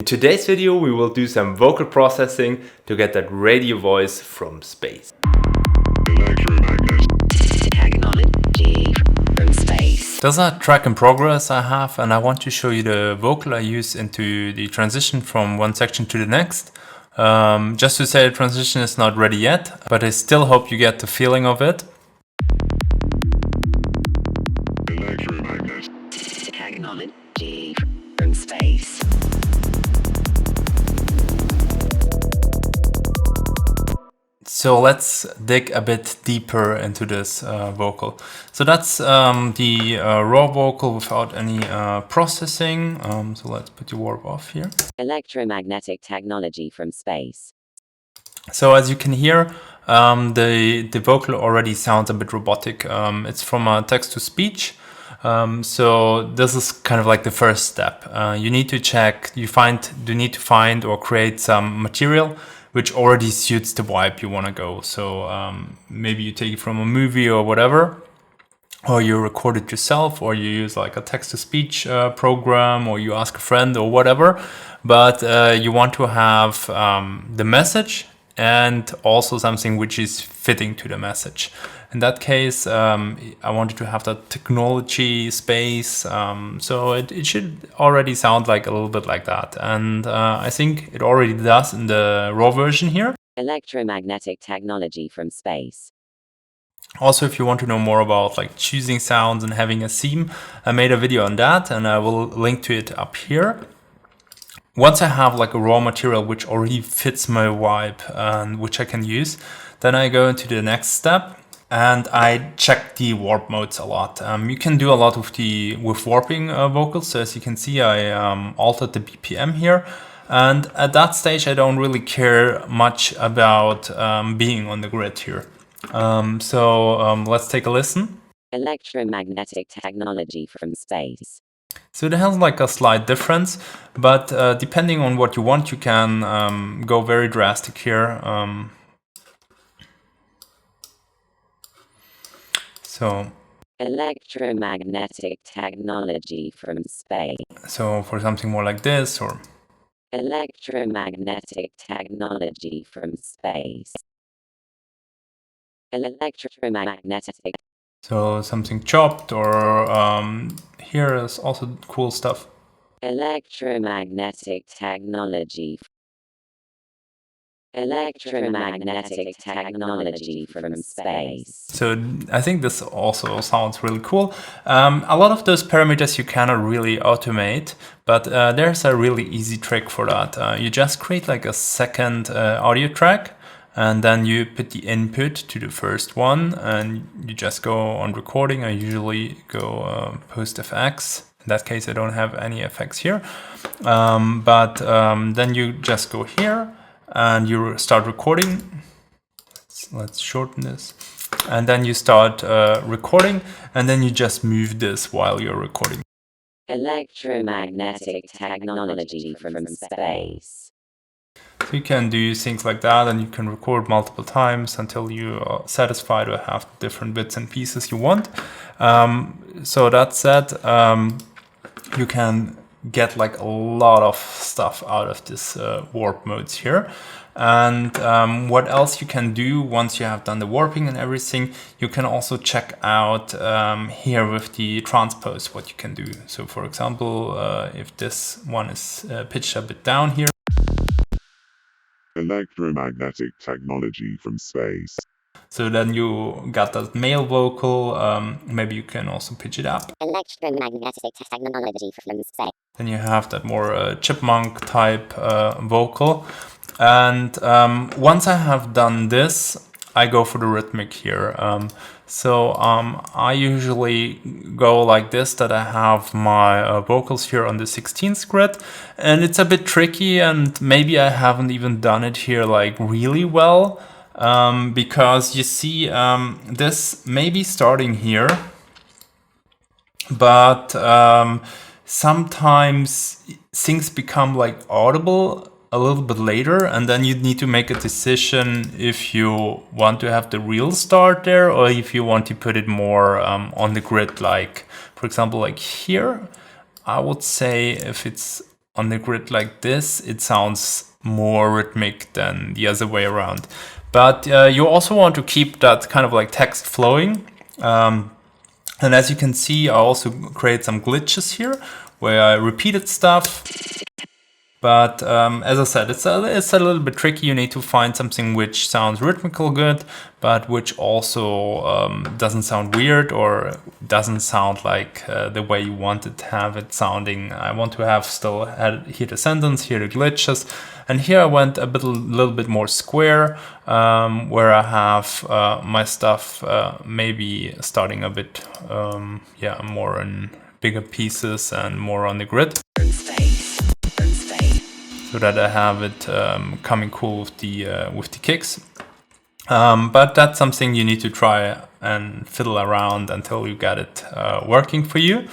In today's video we will do some vocal processing to get that radio voice from space. There's a track in progress I have, and I want to show you the vocal I use into the transition from one section to the next. Just to say, the transition is not ready yet, but I still hope you get the feeling of it. Technology from space. So let's dig a bit deeper into this vocal. So that's the raw vocal without any processing. So let's put the warp off here. Electromagnetic technology from space. So as you can hear, the vocal already sounds a bit robotic. It's from text-to-speech. So this is kind of like the first step. You need to check, you need to find or create some material which already suits the vibe you want to go. So maybe you take it from a movie or whatever, or you record it yourself, or you use like a text-to-speech program, or you ask a friend or whatever. But you want to have the message and also something which is fitting to the message. In that case, I wanted to have that technology space, so it should already sound like a little bit like that. And I think it already does in the raw version here. Electromagnetic technology from space. Also, if you want to know more about like choosing sounds and having a theme, I made a video on that, and I will link to it up here. Once I have like a raw material which already fits my vibe and which I can use, then I go into the next step and I check the warp modes a lot. You can do a lot with warping vocals. So as you can see, I altered the BPM here. And at that stage, I don't really care much about being on the grid here. Let's take a listen. Electromagnetic technology from space. So it has like a slight difference, but depending on what you want, you can go very drastic here. So electromagnetic technology from space. So for something more like this, or electromagnetic technology from space. Electromagnetic. So something chopped, or here is also cool stuff. Electromagnetic technology. Electromagnetic technology from space. So I think this also sounds really cool. A lot of those parameters you cannot really automate, but there's a really easy trick for that. You just create like a second audio track, and then you put the input to the first one, and you just go on recording. I usually go post FX. In that case, I don't have any effects here, but then you just go here and you start recording. Let's shorten this. And then you start recording, and then you just move this while you're recording. Electromagnetic technology from space. So you can do things like that, and you can record multiple times until you are satisfied or have different bits and pieces you want. So that said, you can get like a lot of stuff out of this warp modes here. And what else you can do once you have done the warping and everything, you can also check out here with the transpose what you can do. So for example, if this one is pitched a bit down here. Electromagnetic technology from space. So then you got that male vocal, maybe you can also pitch it up. Electromagnetic technology from space. Then you have that more chipmunk type vocal. And once I have done this, I go for the rhythmic here. I usually go like this, that I have my vocals here on the 16th grid, and it's a bit tricky, and maybe I haven't even done it here like really well, because you see this may be starting here, but sometimes things become like audible a little bit later, and then you need to make a decision if you want to have the real start there, or if you want to put it more on the grid, like for example like here. I would say if it's on the grid like this, it sounds more rhythmic than the other way around. But you also want to keep that kind of like text flowing. And as you can see, I also create some glitches here where I repeated stuff. But as I said, it's a little bit tricky. You need to find something which sounds rhythmical good, but which also doesn't sound weird or doesn't sound like the way you want it to have it sounding. I want to have still here the sentence, here the glitches. And here I went a little bit more square, where I have my stuff maybe starting a bit, more in bigger pieces and more on the grid. So that I have it coming cool with the kicks. But that's something you need to try and fiddle around until you get it working for you.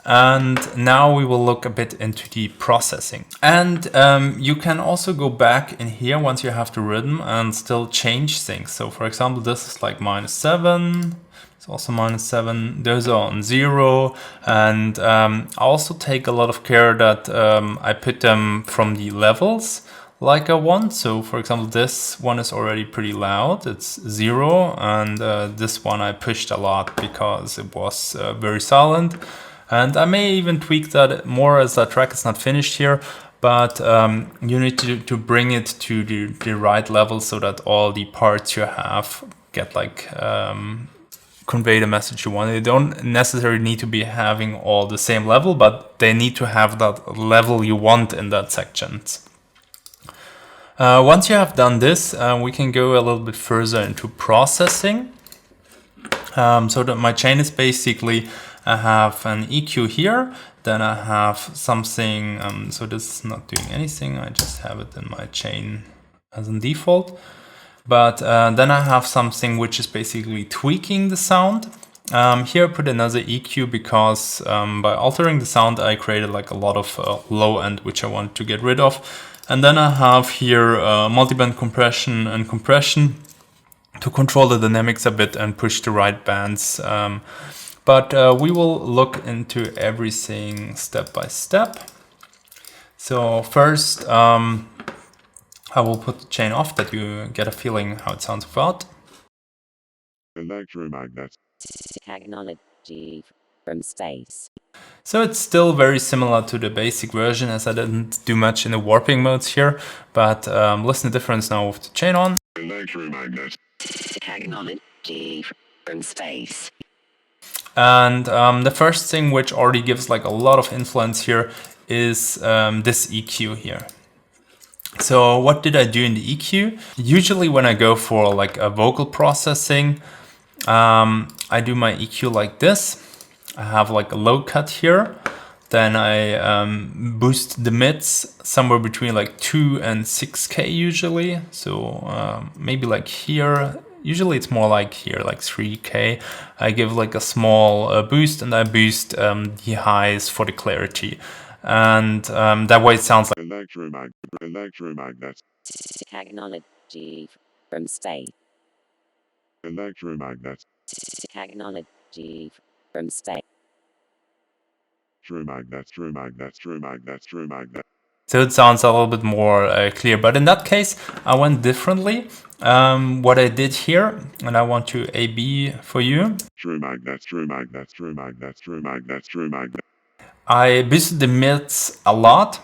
And now we will look a bit into the processing. And you can also go back in here once you have the rhythm and still change things. So for example, this is like -7. It's also -7. Those are on 0. And I also take a lot of care that I put them from the levels like I want. So for example, this one is already pretty loud. It's 0. And this one I pushed a lot because it was very silent. And I may even tweak that more as the track is not finished here. But you need to bring it to the right level so that all the parts you have get like convey the message you want. They don't necessarily need to be having all the same level, but they need to have that level you want in that section. Once you have done this, we can go a little bit further into processing. So that my chain is basically, I have an EQ here, then I have something, so this is not doing anything, I just have it in my chain as a default. But then I have something which is basically tweaking the sound. Here I put another EQ because by altering the sound I created like a lot of low end which I want to get rid of. And then I have here multiband compression and compression to control the dynamics a bit and push the right bands. But we will look into everything step by step. So first, I will put the chain off that you get a feeling how it sounds without. Electromagnet. Technology from space. So it's still very similar to the basic version as I didn't do much in the warping modes here, but listen to the difference now with the chain on. Electromagnet. Technology from space. And the first thing which already gives like a lot of influence here is this EQ here. So what did I do in the EQ? Usually when I go for like a vocal processing, I do my EQ like this. I have like a low cut here. Then I boost the mids somewhere between like 2 and 6K usually. So maybe like here. Usually it's more like here, like 3K. I give like a small boost and I boost the highs for the clarity. And that way it sounds like Electromagnet. Technology from space. Electromagnet. Technology from space. True magnet. so it sounds a little bit more clear. But in that case, I went differently. What I did here, and I want to A/B for you. True magnet. I boosted the mids a lot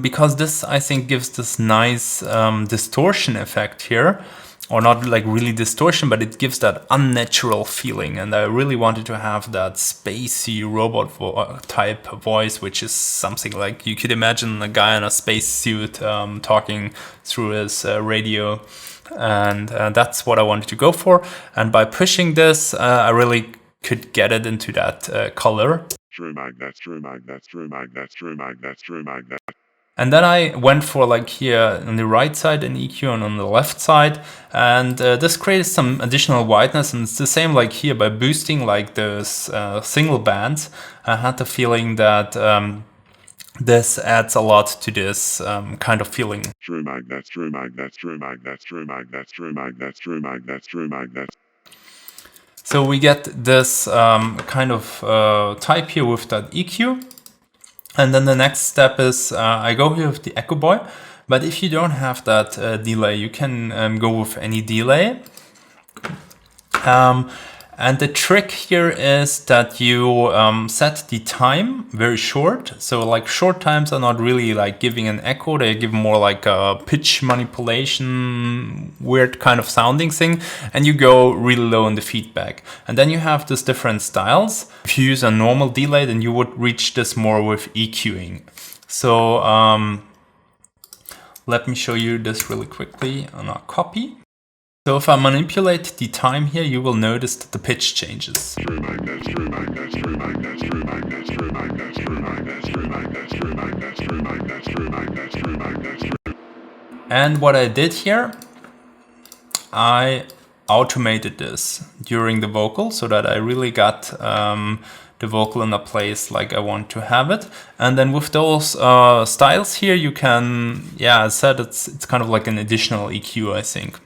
because this, I think, gives this nice distortion effect here. Or not like really distortion, but it gives that unnatural feeling. And I really wanted to have that spacey robot type voice, which is something like you could imagine a guy in a spacesuit talking through his radio. And that's what I wanted to go for. And by pushing this, I really could get it into that color. True magnet. And then I went for like here on the right side an EQ and on the left side. And this created some additional whiteness. And it's the same like here by boosting like those single bands. I had the feeling that this adds a lot to this kind of feeling. True magnet. So we get this kind of type here with that EQ. And then the next step is I go here with the Echo Boy, but if you don't have that delay, you can go with any delay. And the trick here is that you set the time very short. So like short times are not really like giving an echo, they give more like a pitch manipulation, weird kind of sounding thing. And you go really low in the feedback. And then you have these different styles. If you use a normal delay, then you would reach this more with EQing. So let me show you this really quickly on a copy. So if I manipulate the time here, you will notice that the pitch changes. And what I did here, I automated this during the vocal so that I really got the vocal in a place like I want to have it. And then with those styles here, you can, yeah, as I said, it's kind of like an additional EQ, I think.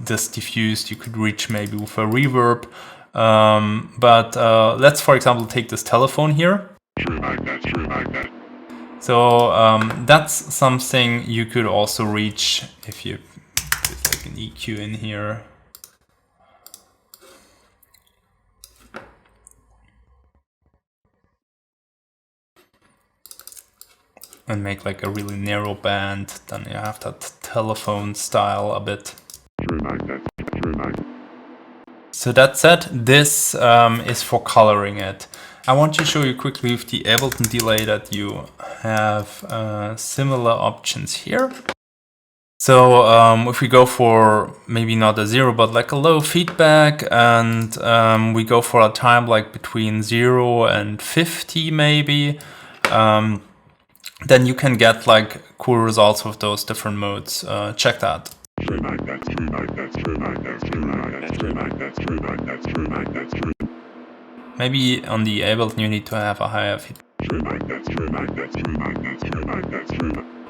This diffused you could reach maybe with a reverb, but let's for example take this telephone here. So that's something you could also reach if you put like an EQ in here. And make like a really narrow band, then you have that telephone style a bit. So that said, this is for coloring it. I want to show you quickly with the Ableton delay that you have similar options here. So if we go for maybe not a 0 but like a low feedback, and we go for a time like between 0 and 50 maybe, then you can get like cool results with those different modes. Check that. Maybe on the Ableton you need to have a higher feedback.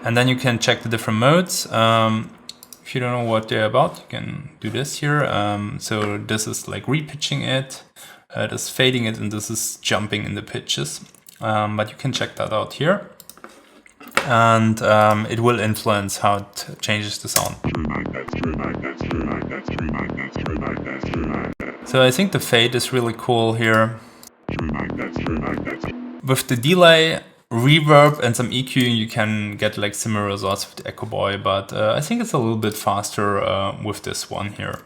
And then you can check the different modes. If you don't know what they're about, you can do this here. So this is like repitching it, this is fading it, and this is jumping in the pitches. But you can check that out here. And it will influence how it changes the sound. So I think the fade is really cool here. With the delay, reverb and some EQing, you can get like similar results with the Echo Boy, but I think it's a little bit faster with this one here.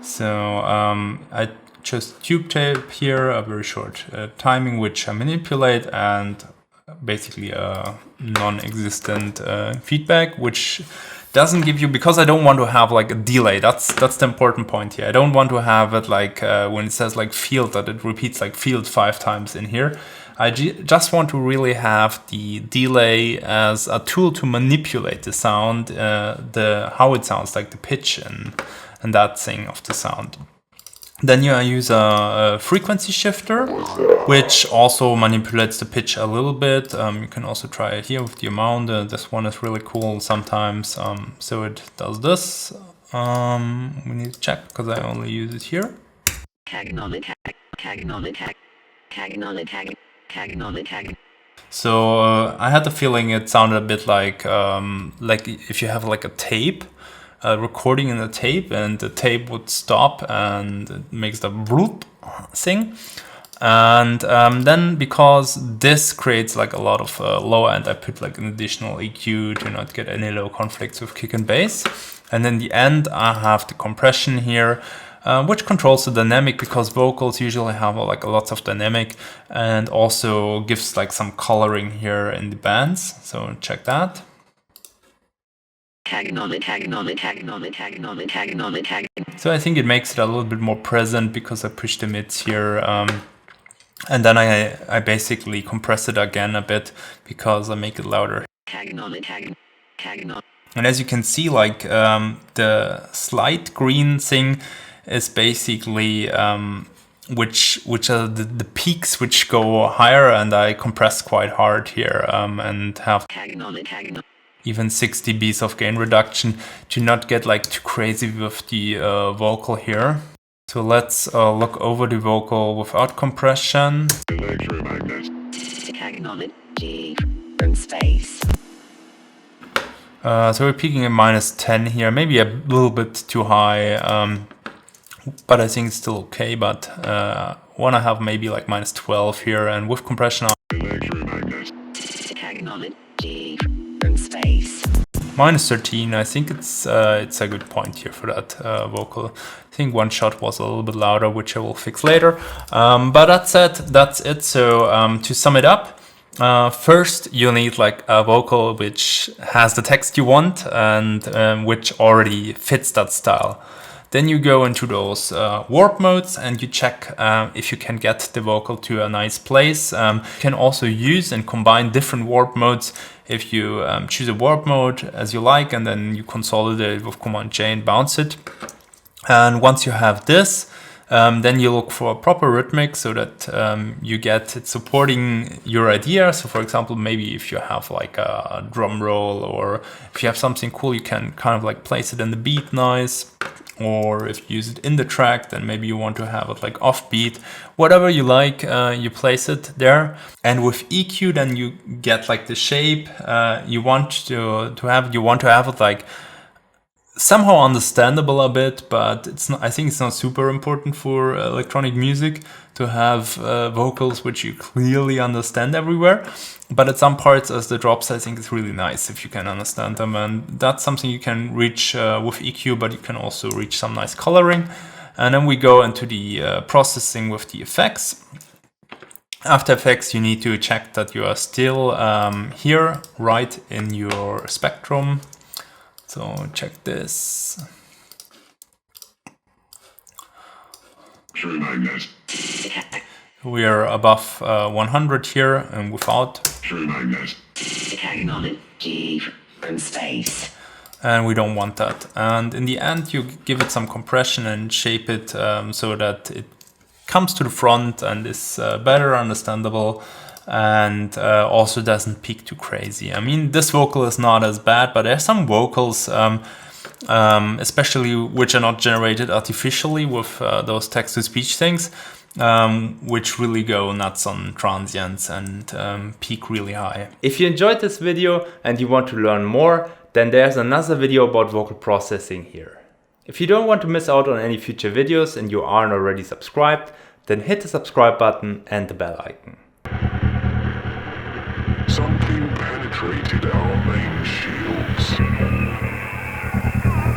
So I just tube tape here, a very short timing which I manipulate, and basically a non-existent feedback, which doesn't give you, because I don't want to have like a delay. That's the important point here. I don't want to have it like when it says like field, that it repeats like field 5 times in here. I just want to really have the delay as a tool to manipulate the sound, how it sounds, like the pitch and that thing of the sound. Then you use a frequency shifter, which also manipulates the pitch a little bit. You can also try it here with the amount. This one is really cool sometimes. So it does this. We need to check because I only use it here. So I had the feeling it sounded a bit like if you have like a tape. Recording in the tape, and the tape would stop and it makes the bloop thing. And then because this creates like a lot of low end, I put like an additional EQ to not get any low conflicts with kick and bass. And in the end I have the compression here, which controls the dynamic, because vocals usually have like lots of dynamic, and also gives like some coloring here in the bands. So check that. So I think it makes it a little bit more present because I push the mids here, and then I basically compress it again a bit because I make it louder. And as you can see, like the slight green thing is basically which are the peaks which go higher, and I compress quite hard here and have. even 6 dBs of gain reduction to not get like too crazy with the vocal here. So let's look over the vocal without compression. Electromagnet. Acknowledge G from space. So we're peaking at -10 here, maybe a little bit too high, but I think it's still okay. But wanna have maybe like -12 here, and with compression Electromagnet. Acknowledge G from space. -13. I think it's a good point here for that vocal. I think one shot was a little bit louder, which I will fix later. But that's it. So to sum it up. First, you need like a vocal which has the text you want and which already fits that style. Then you go into those warp modes and you check if you can get the vocal to a nice place. You can also use and combine different warp modes if you choose a warp mode as you like, and then you consolidate it with Command J and bounce it. And once you have this, then you look for a proper rhythmic so that you get it supporting your idea. So for example, maybe if you have like a drum roll, or if you have something cool, you can kind of like place it in the beat nice. Or if you use it in the track, then maybe you want to have it like offbeat. Whatever you like, you place it there. And with EQ, then you get like the shape you want to have. You want to have it like somehow understandable a bit, but it's not, I think it's not super important for electronic music to have vocals which you clearly understand everywhere. But at some parts, as the drops, I think it's really nice if you can understand them, and that's something you can reach with EQ, but you can also reach some nice coloring. And then we go into the processing with the effects. After Effects, you need to check that you are still here, right in your spectrum. So check this. True magnet. We are above 100 here and without. True magnet. Acknowledge G from space. And we don't want that. And in the end, you give it some compression and shape it so that it comes to the front and is better understandable, and also doesn't peak too crazy. I mean, this vocal is not as bad, but there are some vocals, especially which are not generated artificially with those text-to-speech things, which really go nuts on transients and peak really high. If you enjoyed this video and you want to learn more, then there's another video about vocal processing here. If you don't want to miss out on any future videos and you aren't already subscribed, then hit the subscribe button and the bell icon.